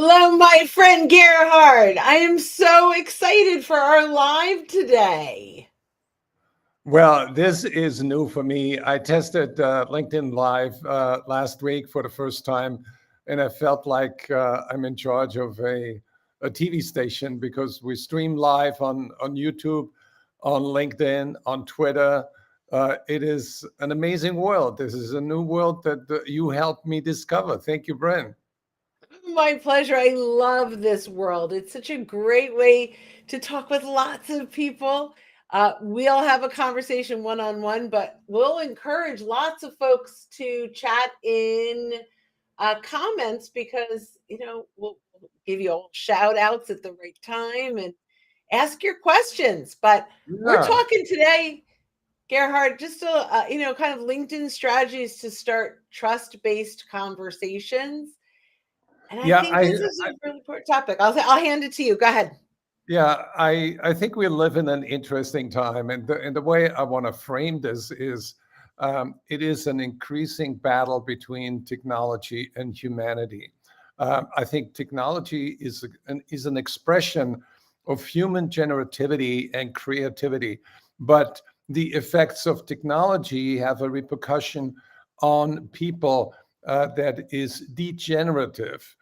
Hello, my friend Gerhard. I am so excited for our live today. Well, this is new for me. I tested LinkedIn Live last week for the first time, and I felt like I'm in charge of a TV station because we stream live on YouTube, on LinkedIn, on Twitter. It is an amazing world. This is a new world that you helped me discover. Thank you, Bren. My pleasure. I love this world. It's such a great way to talk with lots of people. We'll have a conversation one on one, but we'll encourage lots of folks to chat in comments because, we'll give you all shout outs at the right time and ask your questions. But we're Yeah. talking today, Gerhard, just kind of LinkedIn strategies to start trust-based conversations. And I Yeah, think this is a really important topic. I'll hand it to you. Go ahead. Yeah, I think we live in an interesting time, and the way I want to frame this is, it is an increasing battle between technology and humanity. I think technology is an expression of human generativity and creativity, but the effects of technology have a repercussion on people that is degenerative,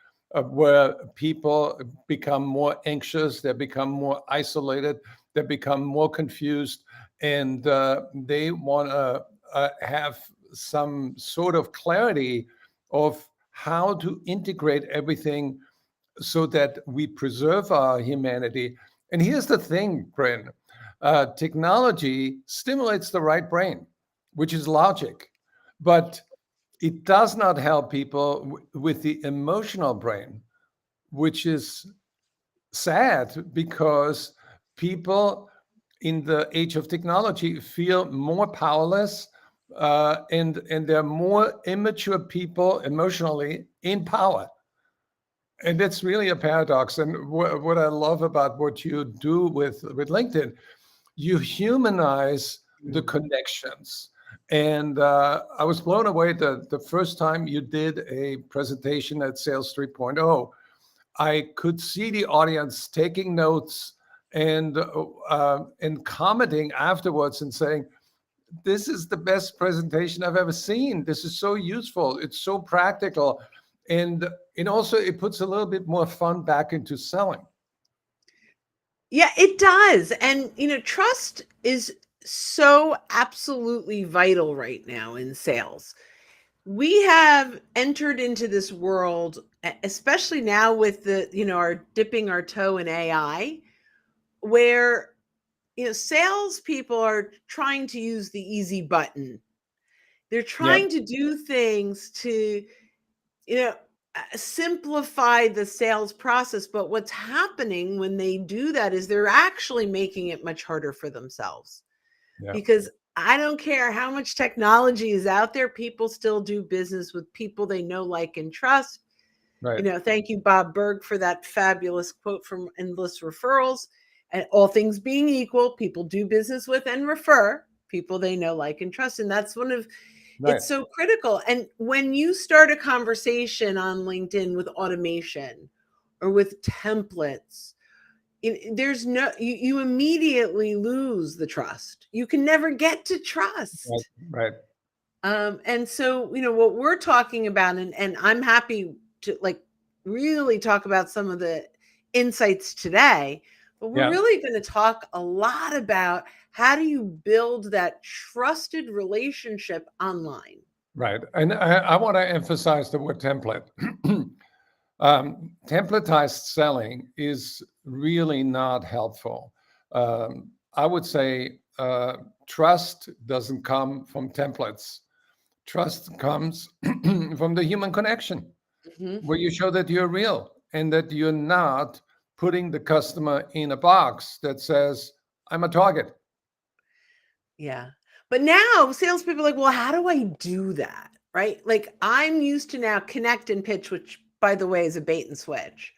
where people become more anxious, they become more isolated, they become more confused, and they want to have some sort of clarity of how to integrate everything so that we preserve our humanity. And here's the thing, Bryn, technology stimulates the right brain, which is logic, but it does not help people with the emotional brain, which is sad because people in the age of technology feel more powerless, and they're more immature people emotionally in power. And that's really a paradox. And what I love about what you do with LinkedIn, you humanize the connections. And I was blown away the first time you did a presentation at Sales 3.0. I could see the audience taking notes and commenting afterwards and saying, "This is the best presentation I've ever seen. This is so useful. It's so practical, and also it puts a little bit more fun back into selling." Yeah, it does. And, trust is so absolutely vital right now in sales. We have entered into this world, especially now with our dipping our toe in AI, where, salespeople are trying to use the easy button. They're Yep. trying to do things to, you know, simplify the sales process. But what's happening when they do that is they're actually making it much harder for themselves Yeah. because I don't care how much technology is out there, people still do business with people they know, like, and trust. Right. Thank you, Bob Berg, for that fabulous quote from Endless Referrals. And all things being equal, people do business with and refer people they know, like, and trust. And that's one of Right. it's so critical. And when you start a conversation on LinkedIn with automation or with templates, there's no you immediately lose the trust. You can never get to Right. trust. Right. And so, what we're talking about, and I'm happy to, like, really talk about some of the insights today, but we're Yeah. really going to talk a lot about how do you build that trusted relationship online. Right. And I want to emphasize the word template. Templatized selling is really not helpful. I would say trust doesn't come from templates. Trust comes from the human connection, Mhm. where you show that you're real and that you're not putting the customer in a box that says, "I'm a target." Yeah. But now salespeople are like, well, how do I do that? Right? Like, I'm used to now connect and pitch, which, by the way, is a bait and switch.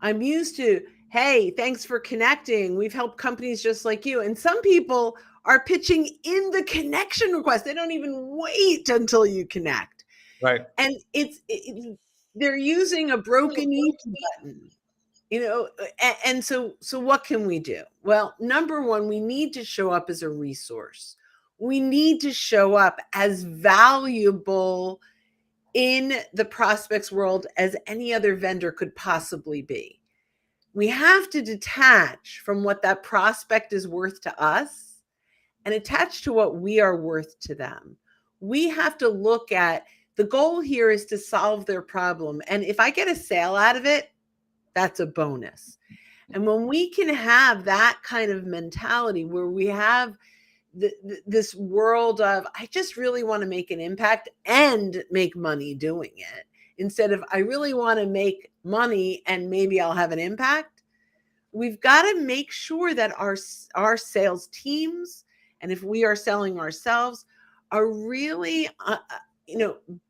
I'm used to, hey, thanks for connecting. We've helped companies just like you. And some people are pitching in the connection request. They don't even wait until you connect. Right. And they're using a broken each button, and so what can we do? Well, number one, we need to show up as a resource. We need to show up as valuable in the prospects world as any other vendor could possibly be. We have to detach from what that prospect is worth to us and attach to what we are worth to them. We have to look at, the goal here is to solve their problem. And if I get a sale out of it, that's a bonus. And when we can have that kind of mentality where we have this world of, I just really want to make an impact and make money doing it, instead of, I really want to make money and maybe I'll have an impact, we've got to make sure that our sales teams, and if we are selling ourselves, are really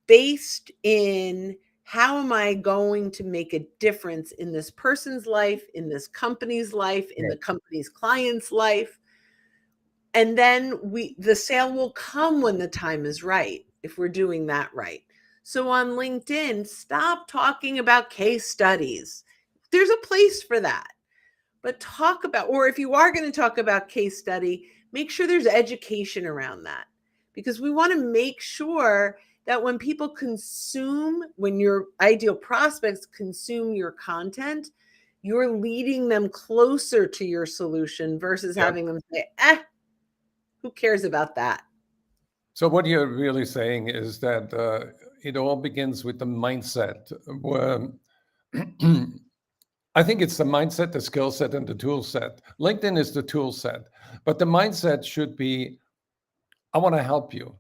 based in, how am I going to make a difference in this person's life, in this company's life, in the company's client's life? And then the sale will come when the time is right, if we're doing that right. So on LinkedIn, stop talking about case studies. There's a place for that. But talk about, or if you are going to talk about case study, make sure there's education around that. Because we want to make sure that when people consume, when your ideal prospects consume your content, you're leading them closer to your solution versus having them say, who cares about that? So what you're really saying is that it all begins with the mindset. I think it's the mindset, the skill set, and the tool set. LinkedIn is the tool set, but the mindset should be, I want to help you,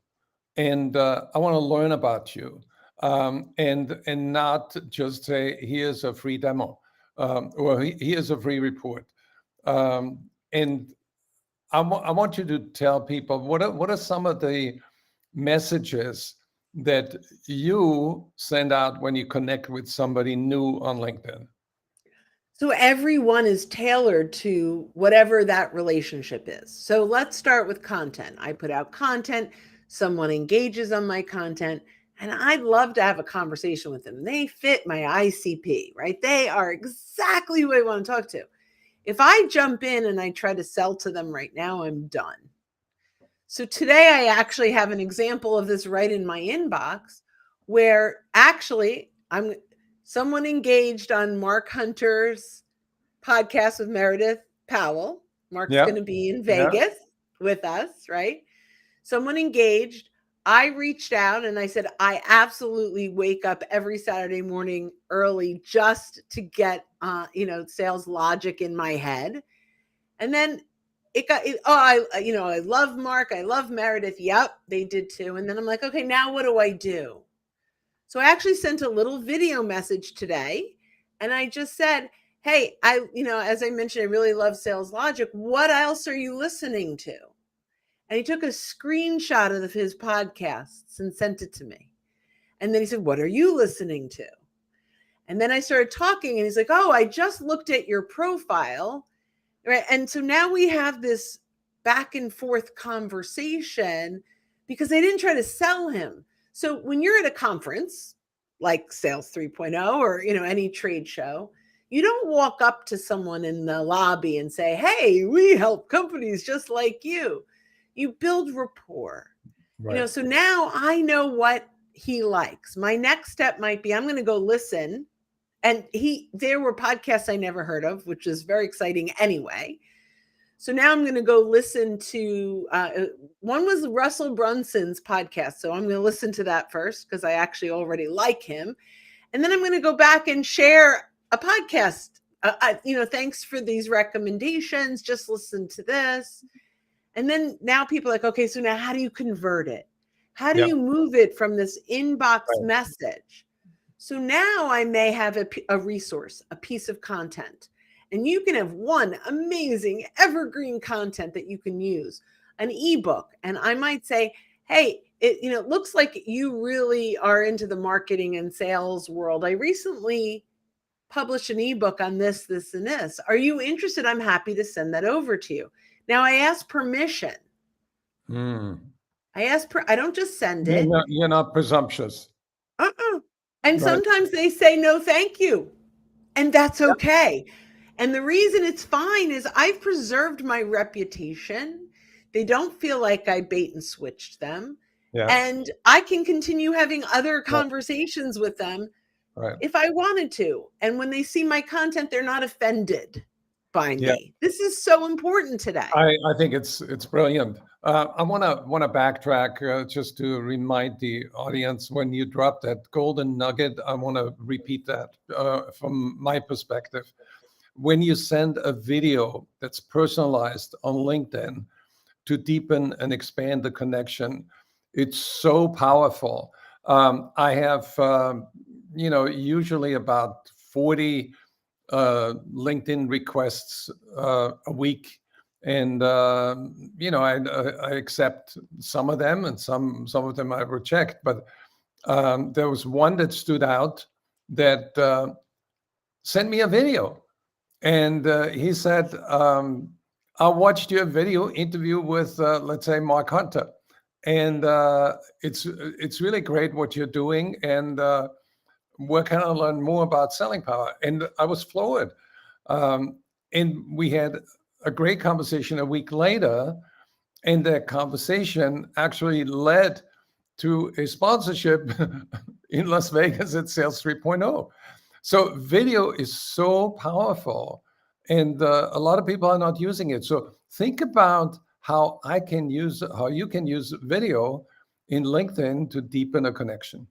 and I want to learn about you, and not just say, here's a free demo, or here's a free report. And I want you to tell people, what are some of the messages that you send out when you connect with somebody new on LinkedIn? So everyone is tailored to whatever that relationship is. So let's start with content. I put out content, someone engages on my content, and I'd love to have a conversation with them. They fit my ICP, right? They are exactly who I want to talk to. If I jump in and I try to sell to them right now, I'm done. So today I actually have an example of this right in my inbox, where actually someone engaged on Mark Hunter's podcast with Meredith Powell. Mark's going to be in Vegas with us, right? Someone engaged. I reached out and I said, I absolutely wake up every Saturday morning early just to get, sales logic in my head. And then I love Mark. I love Meredith. Yep, they did too. And then I'm like, okay, now what do I do? So I actually sent a little video message today, and I just said, hey, as I mentioned, I really love Sales Logic. What else are you listening to? And he took a screenshot of his podcasts and sent it to me. And then he said, what are you listening to? And then I started talking, and he's like, oh, I just looked at your profile. Right. And so now we have this back and forth conversation because they didn't try to sell him. So when you're at a conference like Sales 3.0 or, any trade show, you don't walk up to someone in the lobby and say, hey, we help companies just like you. You build rapport. Right. So now I know what he likes. My next step might be, I'm going to go listen. And there were podcasts I never heard of, which is very exciting anyway. So now I'm going to go listen to, one was Russell Brunson's podcast. So I'm going to listen to that first because I actually already like him. And then I'm going to go back and share a podcast. Thanks for these recommendations. Just listen to this. And then now people are like, okay, so now how do you convert it? How do you move it from this inbox message? So now I may have a resource, a piece of content, and you can have one amazing evergreen content that you can use, an ebook. And I might say, hey, it looks like you really are into the marketing and sales world. I recently published an ebook on this, this, and this. Are you interested? I'm happy to send that over to you. Now I ask permission. I don't just send it. You're not presumptuous. And Right. sometimes they say no, thank you. And that's Yeah. okay. And the reason it's fine is I've preserved my reputation. They don't feel like I bait and switched them. Yeah. And I can continue having other Right. conversations with them Right. if I wanted to. And when they see my content, they're not offended by Yeah. me. This is so important today. I think it's brilliant. I wanna backtrack just to remind the audience when you drop that golden nugget. I want to repeat that from my perspective. When you send a video that's personalized on LinkedIn to deepen and expand the connection, it's so powerful. I have usually about 40 LinkedIn requests a week, and I accept some of them, and some of them I reject. But there was one that stood out that sent me a video, and he said, "I watched your video interview with, let's say, Mark Hunter, and it's really great what you're doing, and where can I learn more about selling power?" And I was floored. Um, and we had a great conversation a week later, and that conversation actually led to a sponsorship in Las Vegas at Sales 3.0. So video is so powerful, and a lot of people are not using it. So think about how you can use video in LinkedIn to deepen a connection.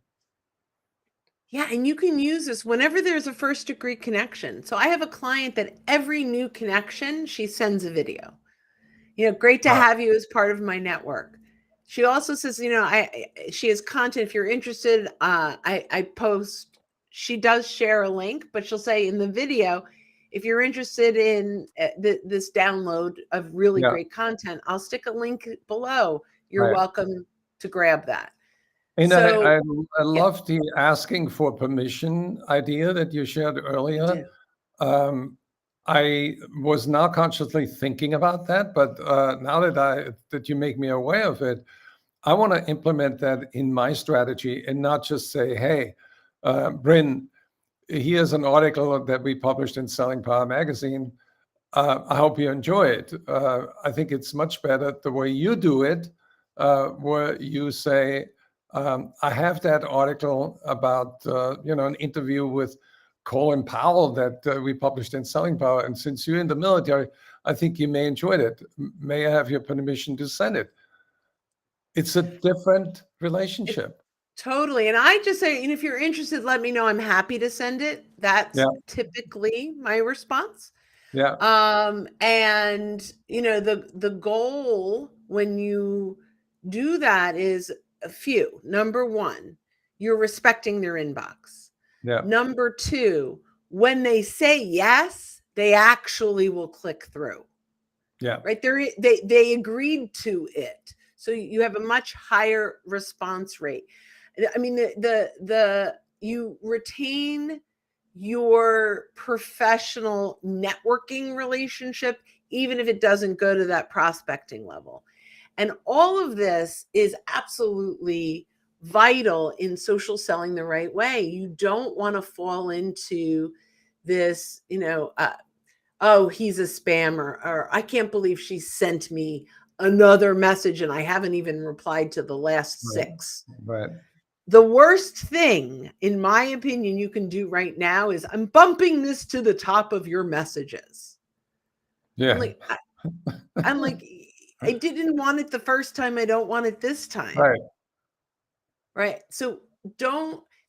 Yeah, and you can use this whenever there's a first degree connection. So I have a client that every new connection, she sends a video. Great to Wow. have you as part of my network. She also says, she has content. If you're interested, I post. She does share a link, but she'll say in the video, if you're interested in this download of really Yeah. great content, I'll stick a link below. You're Right. welcome to grab that. And So I yeah, love the asking for permission idea that you shared I earlier. do. Um, I was not consciously thinking about that, but now that you make me aware of it, I want to implement that in my strategy and not just say, "Hey, Bryn, here's an article that we published in Selling Power magazine. I hope you enjoy it." I think it's much better the way you do it, where you say, "I have that article about an interview with Colin Powell that we published in Selling Power, and since you're in the military, I think you may enjoy it. May I have your permission to send it?" It's a different It's relationship. totally. And I just say, if you're interested, let me know. I'm happy to send it. That's Yeah, typically my response. yeah, And the goal when you do that is a few. Number one, you're respecting their inbox. yeah, Number two, when they say yes, they actually will click through. yeah, Right? They agreed to it. So you have a much higher response rate. I mean, you retain your professional networking relationship, even if it doesn't go to that prospecting level. And all of this is absolutely vital in social selling the right way. You don't want to fall into this, oh, he's a spammer, or I can't believe she sent me another message and I haven't even replied to the last right, 6. right. The worst thing, in my opinion, you can do right now is I'm bumping this to the top of your messages. I'm Yeah, like, I'm like, I didn't want it the first time. I don't want it this time. right. Right. So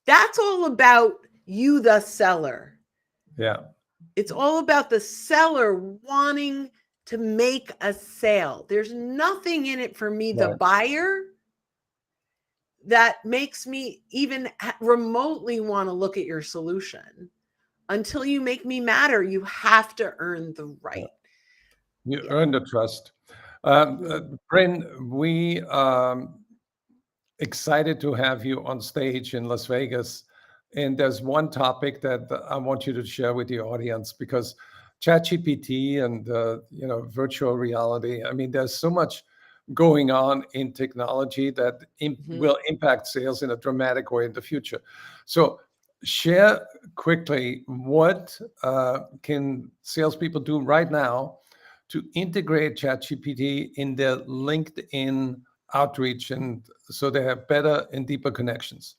that's all about you, the seller. Yeah, It's all about the seller wanting to make a sale. There's nothing in it for me, the right. buyer, that makes me even remotely want to look at your solution. Until you make me matter, you have to earn the right. You Yeah. earn the trust. Bryn, we excited to have you on stage in Las Vegas. And there's one topic that I want you to share with the audience, because ChatGPT and virtual reality. I mean, there's so much going on in technology that Mhm. will impact sales in a dramatic way in the future. So share quickly what can salespeople do right now to integrate ChatGPT in their LinkedIn outreach, and so they have better and deeper connections.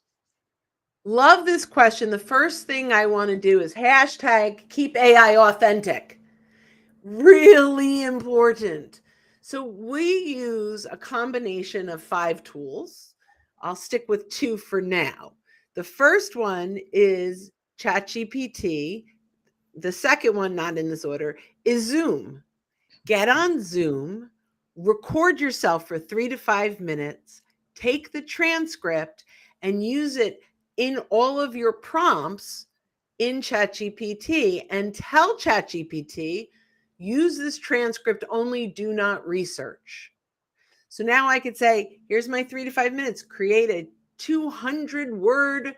Love this question. The first thing I want to do is hashtag keep AI authentic. Really important. So we use a combination of 5 tools. I'll stick with 2 for now. The first one is ChatGPT. The second one, not in this order, is Zoom. Get on Zoom, record yourself for 3 to 5 minutes, take the transcript and use it in all of your prompts in ChatGPT, and tell ChatGPT, use this transcript only, do not research. So now I could say, here's my 3 to 5 minutes, create a 200-word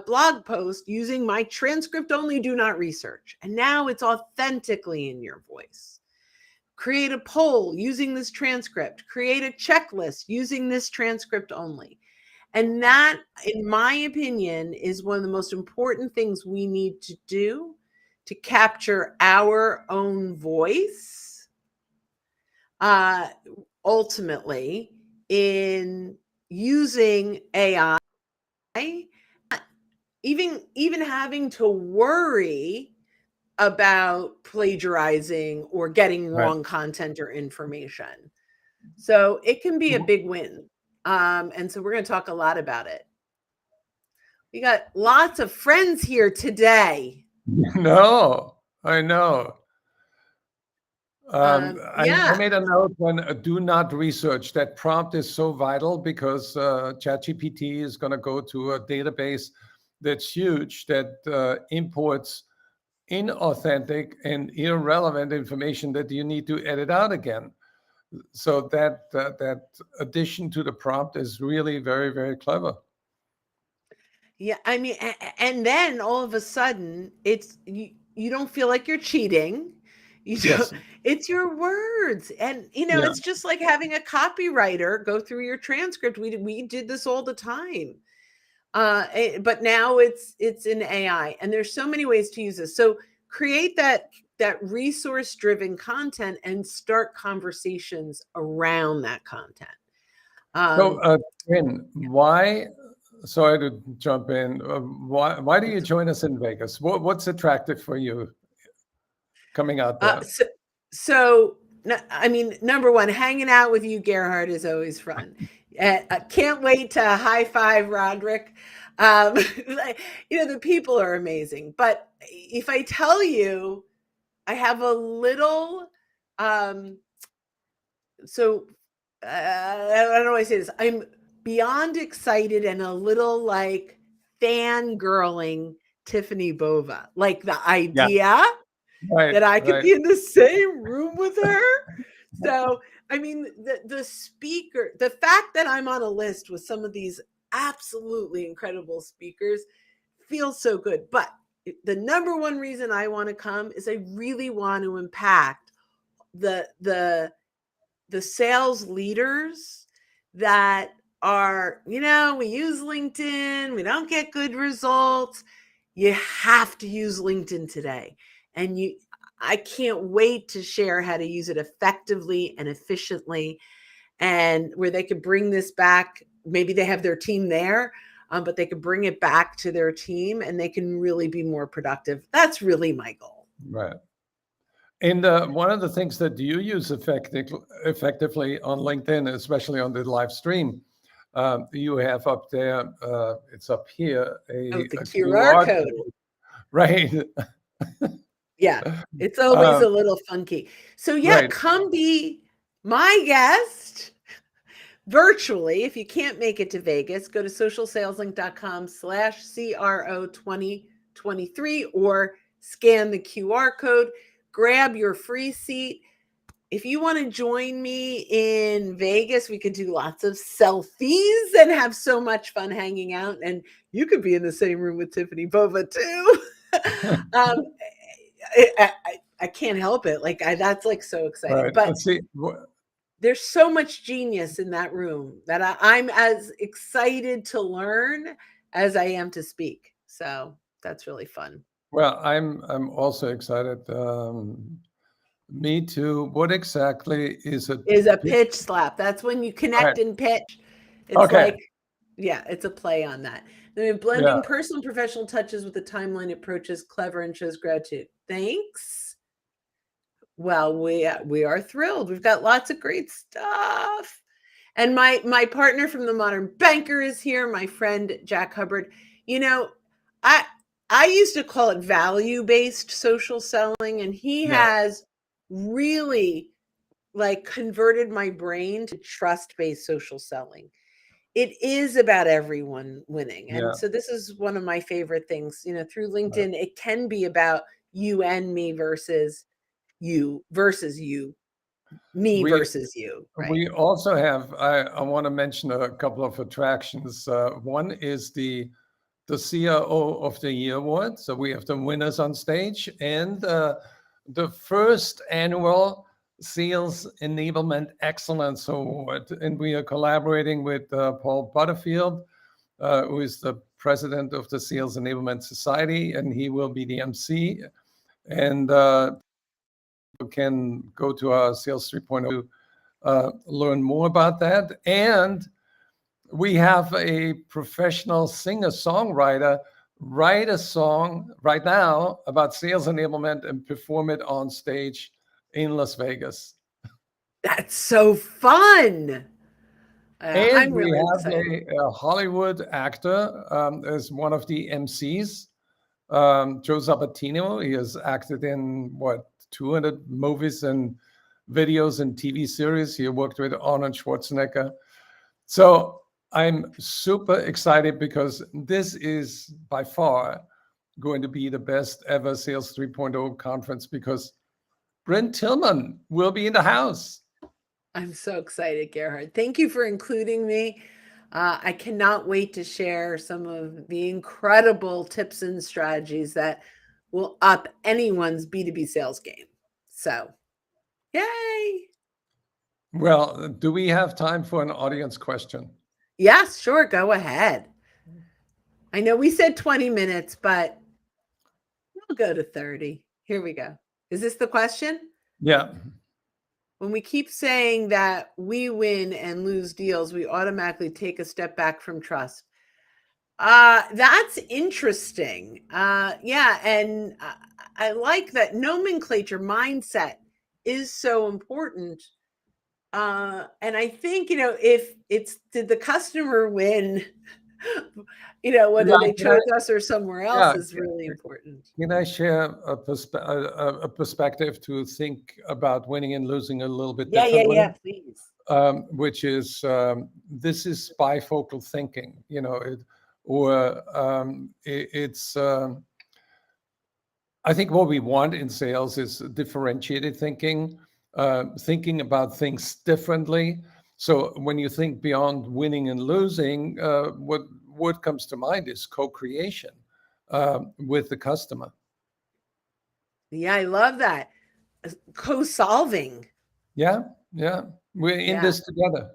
blog post using my transcript only, do not research. And now it's authentically in your voice. Create a poll using this transcript, create a checklist using this transcript only. And that, in my opinion, is one of the most important things we need to do to capture our own voice, ultimately, in using AI, even having to worry about plagiarizing or getting Right. wrong content or information. So it can be a big win. And so we're going to talk a lot about it. We got lots of friends here today. No, I know. I Yeah. made a note when do not research. That prompt is so vital because ChatGPT is going to go to a database that's huge that imports inauthentic and irrelevant information that you need to edit out again. So that addition to the prompt is really very, very clever. Yeah. I mean, and then all of a sudden it's you don't feel like you're cheating. You Yes. don't, it's your words. And Yeah. it's just like having a copywriter go through your transcript. We did this all the time. But now it's in AI, and there's so many ways to use this. So create that resource driven content and start conversations around that content. So, Ken, why? Sorry to jump in. Why do you join us in Vegas? What's attractive for you coming out there? So I mean, number one, hanging out with you, Gerhard, is always fun. I can't wait to high five Roderick. The people are amazing. But if I tell you, I have a little, so I don't know why I say this. I'm beyond excited and a little like fangirling Tiffany Bova. Like the idea that I could be in the same room with her. So, I mean, the speaker, the fact that I'm on a list with some of these absolutely incredible speakers feels so good. But the number one reason I want to come is I really want to impact the sales leaders that are, we use LinkedIn, we don't get good results. You have to use LinkedIn today. And I can't wait to share how to use it effectively and efficiently, and where they could bring this back. Maybe they have their team there, but they could bring it back to their team and they can really be more productive. That's really my goal. Right. And one of the things that you use effectively on LinkedIn, especially on the live stream, you have up there, it's up here, The a QR code. Right. Yeah, it's always a little funky. So yeah, right. come be my guest virtually. If you can't make it to Vegas, go to socialsaleslink.com/CRO2023 or scan the QR code, grab your free seat. If you want to join me in Vegas, we could do lots of selfies and have so much fun hanging out. And you could be in the same room with Tiffany Bova too. I can't help it. Like that's like so exciting. Right. But Let's see. there's so much genius in that room that I'm as excited to learn as I am to speak. So that's really fun. Well, I'm also excited. Me too. What exactly is a Is a pitch slap. That's when you right? connect and pitch. It's Okay. like, yeah, it's a play on that. Then Yeah. blending personal and professional touches with the timeline approach is clever and shows gratitude. Thanks. Well, we are thrilled. We've got lots of great stuff. And my partner from the Modern Banker is here, my friend Jack Hubbard. You know, I I used to call it value-based social selling, and he Yeah. has really like converted my brain to trust-based social selling. It is about everyone winning. And Yeah. so this is one of my favorite things, through LinkedIn, it can be about you and me versus you, me We versus you, right? we also have. I want to mention a couple of attractions. One is the CRO of the Year Award. So we have the winners on stage, and the first annual Sales Enablement Excellence Award. And we are collaborating with Paul Butterfield, who is the president of the Sales Enablement Society, and he will be the MC. And you can go to our Sales 3.0 to learn more about that. And we have a professional singer-songwriter write a song right now about sales enablement and perform it on stage in Las Vegas. That's so fun. And I'm we really have excited. a Hollywood actor as one of the MCs, Joe Sabatino. He has acted in, 200 movies and videos and TV series. He worked with Arnold Schwarzenegger. So I'm super excited because this is by far going to be the best ever Sales 3.0 conference because Brent Tillman will be in the house. I'm so excited, Gerhard. Thank you for including me. I cannot wait to share some of the incredible tips and strategies that will up anyone's B2B sales game. So, yay. Well, do we have time for an audience question? Yes, sure. Go ahead. I know we said 20 minutes, but we'll go to 30. Here we go. Is this the question? Yeah. When we keep saying that we win and lose deals, we automatically take a step back from trust. That's interesting. Yeah, and I like that nomenclature mindset is so important. And I think, if it's did the customer win, whether they Yeah, chose us or somewhere else yeah. is really important. Can I share a perspective to think about winning and losing a little bit differently? Yeah, please. Which is this is bifocal thinking, it's. I think what we want in sales is differentiated thinking, thinking about things differently. So when you think beyond winning and losing, what comes to mind is co-creation with the customer. Yeah, I love that. Co-solving. Yeah, we're in Yeah, this together.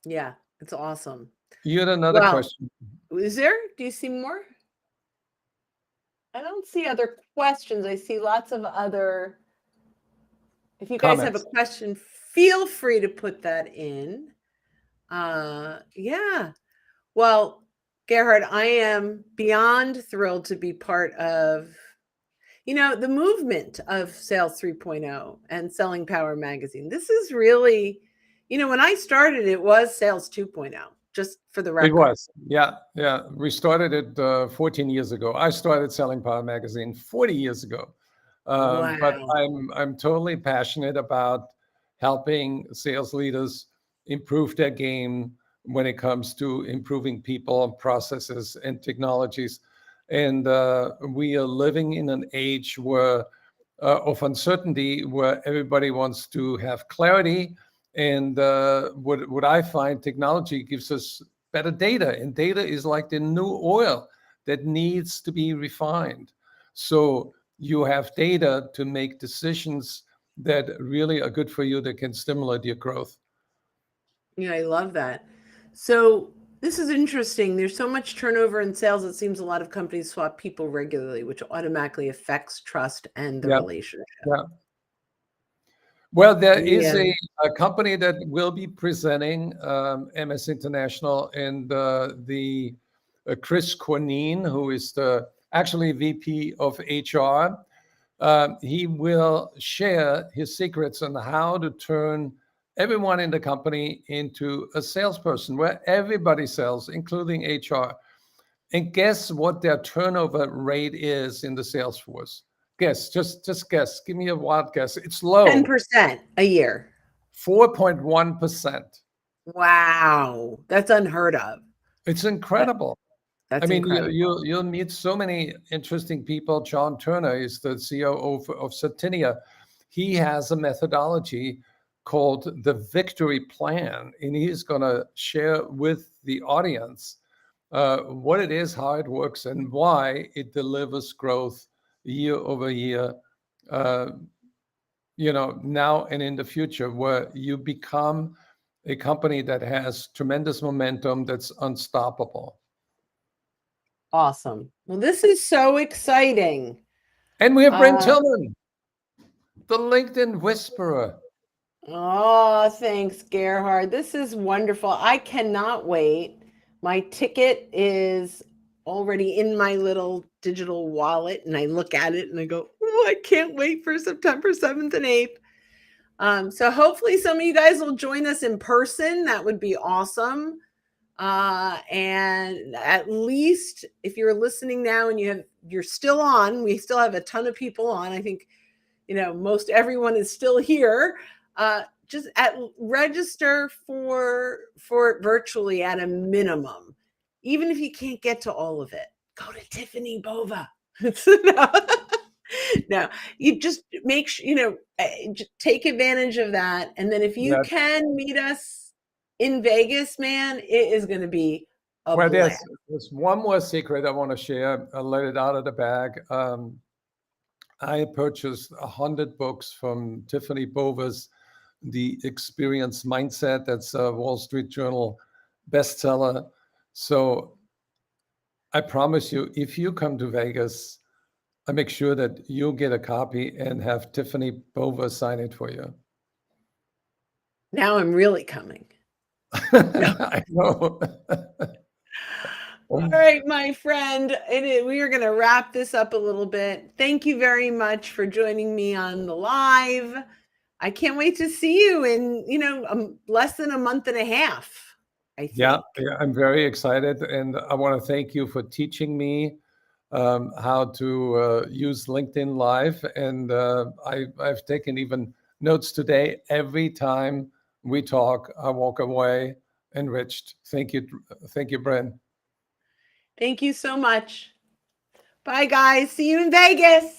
yeah, it's awesome. You had another Well, question. is there? Do you see more? I don't see other questions. I see lots of other. If you guys have a Comments. question, feel free to put that in. Yeah. Well, Gerhard, I am beyond thrilled to be part of, the movement of Sales 3.0 and Selling Power Magazine. This is really, when I started, it was Sales 2.0, just for the It record. was, yeah. We started it 14 years ago. I started Selling Power Magazine 40 years ago. But Wow. I'm totally passionate about helping sales leaders improve their game when it comes to improving people, processes, and technologies. And we are living in an age of uncertainty, where everybody wants to have clarity. And what I find, technology gives us better data, and data is like the new oil that needs to be refined. So you have data to make decisions that really are good for you, that can stimulate your growth. Yeah, I love that. So This is interesting. There's so much turnover in sales. It seems a lot of companies swap people regularly, which automatically affects trust and the Yeah, relationship. yeah. Well, there is Yeah. a company that will be presenting MS International, and the Chris Corneen, who is the actually VP of HR. He will share his secrets on how to turn everyone in the company into a salesperson, where everybody sells, including HR. And guess what their turnover rate is in the sales force? Guess, just guess. Give me a wild guess. It's low, 10% a year. 4.1%. Wow. That's unheard of. It's incredible. I That's mean, incredible. you'll meet so many interesting people. John Turner is the CEO of Certinia. He has a methodology called the Victory Plan, and he's going to share with the audience what it is, how it works, and why it delivers growth year over year. Now and in the future, where you become a company that has tremendous momentum, that's unstoppable. Awesome. Well, this is so exciting. And we have Brent Tillman, the LinkedIn Whisperer. Oh, thanks, Gerhard. This is wonderful. I cannot wait. My ticket is already in my little digital wallet, and I look at it and I go, oh, I can't wait for September 7th and 8th. So hopefully some of you guys will join us in person. That would be awesome. And at least if you're listening now and you're still on, we still have a ton of people on. I think, most everyone is still here. Just register for it virtually at a minimum. Even if you can't get to all of it, go to Tiffany Bova. No, you just make sure, take advantage of that. And then if you can meet us in Vegas, man, it is going to be a blast. There's one more secret I want to share. I'll let it out of the bag. I purchased 100 books from Tiffany Bova's The Experience Mindset. That's a Wall Street Journal bestseller. So I promise you, if you come to Vegas, I make sure that you'll get a copy and have Tiffany Bova sign it for you. Now I'm really coming. I know. All right, my friend, we are going to wrap this up a little bit. Thank you very much for joining me on the live. I can't wait to see you in, less than a month and a half, I think. Yeah, I'm very excited. And I want to thank you for teaching me how to use LinkedIn Live. And I've taken even notes today. Every time we talk, I walk away enriched. Thank you. Thank you, Bren. Thank you so much. Bye, guys. See you in Vegas.